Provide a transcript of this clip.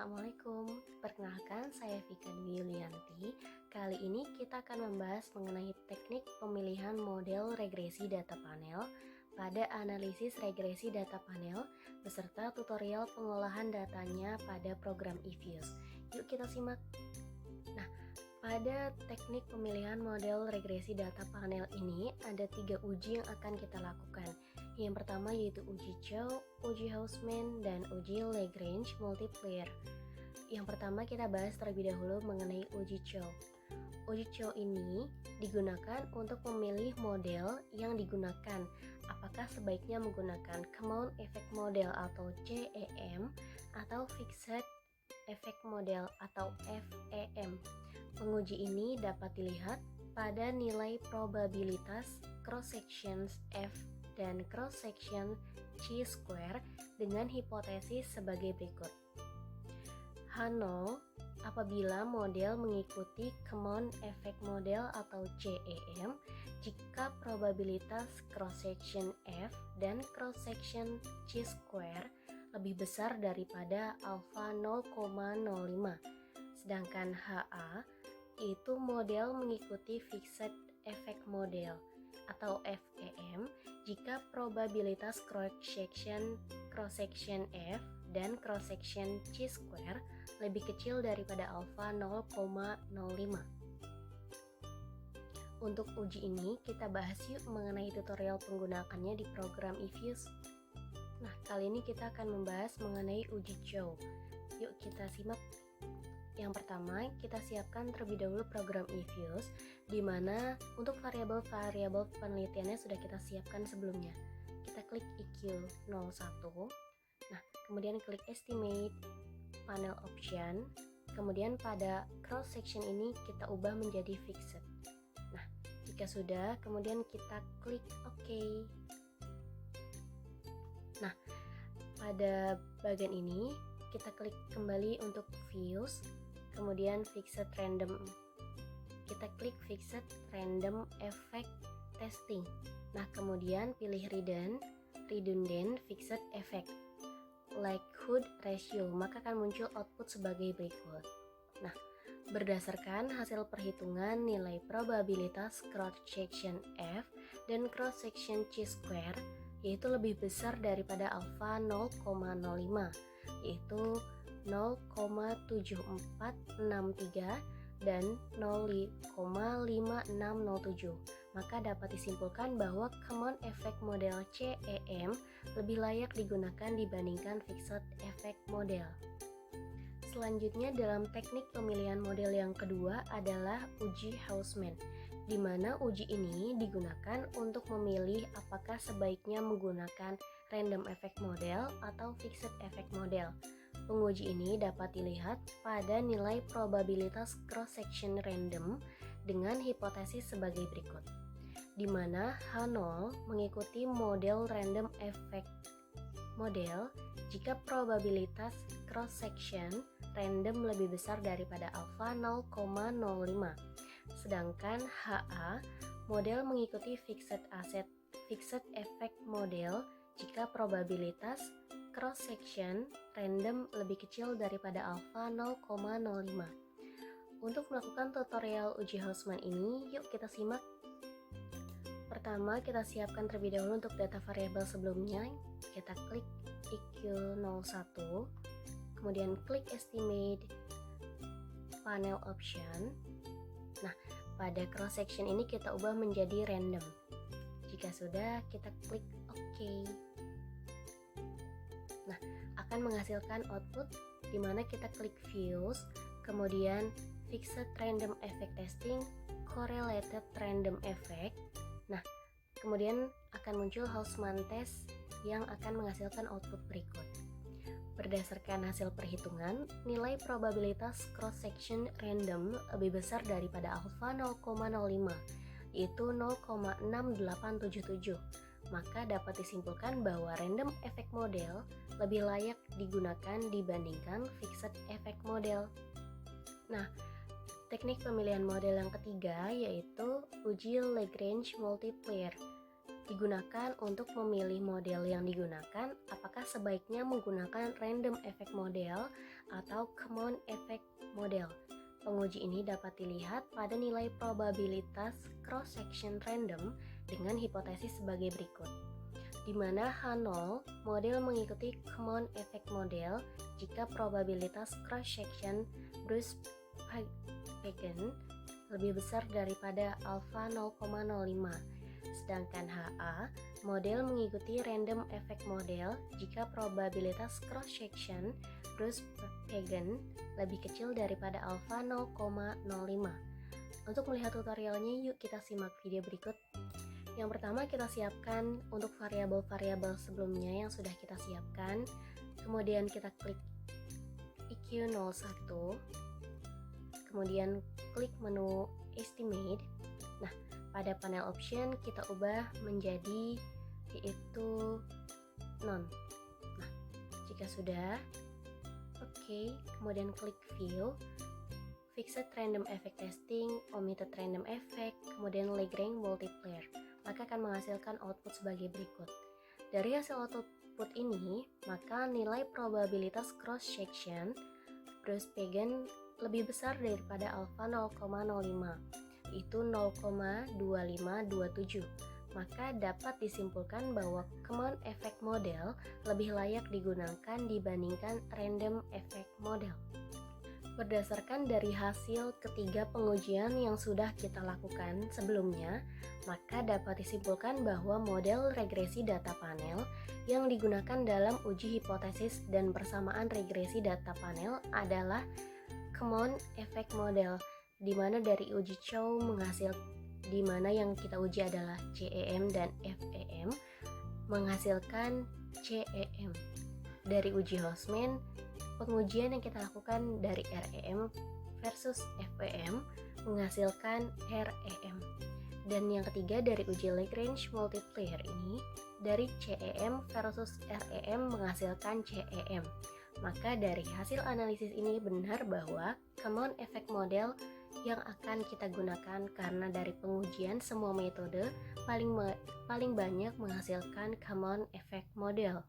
Assalamualaikum, perkenalkan saya Vika Dwi Yulianti. Kali ini kita akan membahas mengenai teknik pemilihan model regresi data panel pada analisis regresi data panel beserta tutorial pengolahan datanya pada program eViews. Yuk kita simak. Nah, pada teknik pemilihan model regresi data panel ini ada 3 uji yang akan kita lakukan. Yang pertama yaitu uji Chow, uji Hausman, dan uji Lagrange multiplier. Yang pertama kita bahas terlebih dahulu mengenai uji Chow. Uji Chow ini digunakan untuk memilih model yang digunakan. Apakah sebaiknya menggunakan Common Effect Model atau CEM atau Fixed Effect Model atau FEM. Penguji ini dapat dilihat pada nilai probabilitas cross sections F dan cross section chi-square dengan hipotesis sebagai berikut. H0 apabila model mengikuti Common Effect Model atau CEM jika probabilitas cross section F dan cross section chi-square lebih besar daripada alfa 0,05. Sedangkan HA itu model mengikuti Fixed Effect Model atau FEM jika probabilitas cross section F dan cross section chi-square lebih kecil daripada alfa 0,05. Untuk uji ini kita bahas yuk mengenai tutorial penggunakannya di program eViews. Nah, kali ini kita akan membahas mengenai uji Chow. Yuk kita simak. Yang pertama, kita siapkan terlebih dahulu program eViews, di mana untuk variabel-variabel penelitiannya sudah kita siapkan sebelumnya. Kita klik EQ01, nah kemudian klik Estimate, Panel Option, kemudian pada cross section ini kita ubah menjadi Fixed. Nah, jika sudah, kemudian kita klik OK. Nah, pada bagian ini kita klik kembali untuk Views, kemudian Fixed Random. Kita klik Fixed Random Effect Testing. Nah, kemudian pilih Redundant Fixed Effect Likelihood Ratio, maka akan muncul output sebagai berikut. Nah, berdasarkan hasil perhitungan nilai probabilitas cross section F dan cross section chi-square yaitu lebih besar daripada alfa 0,05, yaitu 0,7463 dan 0,5607. Maka dapat disimpulkan bahwa Common Effect Model CEM lebih layak digunakan dibandingkan Fixed Effect Model. Selanjutnya dalam teknik pemilihan model yang kedua adalah uji Hausman, di mana uji ini digunakan untuk memilih apakah sebaiknya menggunakan Random Effect Model atau Fixed Effect Model. Penguji ini dapat dilihat pada nilai probabilitas cross section random dengan hipotesis sebagai berikut, di mana H0 mengikuti model Random Effect Model jika probabilitas cross section random lebih besar daripada alfa 0,05. Sedangkan HA model mengikuti Fixed Effect Model jika probabilitas cross section random lebih kecil daripada alfa 0,05. Untuk melakukan tutorial uji Hausman ini, yuk kita simak. Pertama, kita siapkan terlebih dahulu untuk data variabel sebelumnya. Kita klik EQ01, kemudian klik Estimate, Panel Option. Nah, pada cross section ini kita ubah menjadi random. Jika sudah, kita klik OK. Nah, akan menghasilkan output di mana kita klik Views, kemudian Fixed Random Effect Testing, Correlated Random Effect. Nah, kemudian akan muncul Hausman Test yang akan menghasilkan output berikut. Berdasarkan hasil perhitungan, nilai probabilitas cross section random lebih besar daripada alfa 0,05, yaitu 0,6877. Maka dapat disimpulkan bahwa Random Effect Model lebih layak digunakan dibandingkan Fixed Effect Model. Nah, teknik pemilihan model yang ketiga yaitu uji Lagrange multiplier. digunakan untuk memilih model yang digunakan, apakah sebaiknya menggunakan random effect model atau common effect model. Penguji ini dapat dilihat pada nilai probabilitas cross-section random dengan hipotesis sebagai berikut, di mana H0 model mengikuti common effect model jika probabilitas cross-section Bruce Pagan lebih besar daripada alpha 0,05. Sedangkan HA model mengikuti random effect model jika probabilitas cross-section Bruce Pagan lebih kecil daripada alpha 0,05. Untuk melihat tutorialnya, yuk kita simak video berikut. Yang pertama, kita siapkan untuk variabel-variabel sebelumnya yang sudah kita siapkan. Kemudian kita klik EQ01. Kemudian klik menu Estimate. Nah, pada panel option kita ubah menjadi yaitu none. Nah, jika sudah, kemudian klik View, Fixed Random Effect Testing, Omitted Random Effect, kemudian Lagrange Multiplier, maka akan menghasilkan output sebagai berikut. Dari hasil output ini, maka nilai probabilitas cross-section Bruce Pagan lebih besar daripada alpha 0,05, yaitu 0,2527. Maka dapat disimpulkan bahwa common effect model lebih layak digunakan dibandingkan random effect model. Berdasarkan dari hasil ketiga pengujian yang sudah kita lakukan sebelumnya, maka dapat disimpulkan bahwa model regresi data panel yang digunakan dalam uji hipotesis dan persamaan regresi data panel adalah common effect model, di mana dari uji Chow di mana yang kita uji adalah CEM dan FEM menghasilkan CEM. Dari uji Houseman, pengujian yang kita lakukan dari REM versus FEM menghasilkan REM. Dan yang ketiga dari uji Lagrange Multiplier ini, dari CEM versus REM menghasilkan CEM. Maka dari hasil analisis ini benar bahwa common effect model yang akan kita gunakan karena dari pengujian semua metode paling banyak menghasilkan common effect model.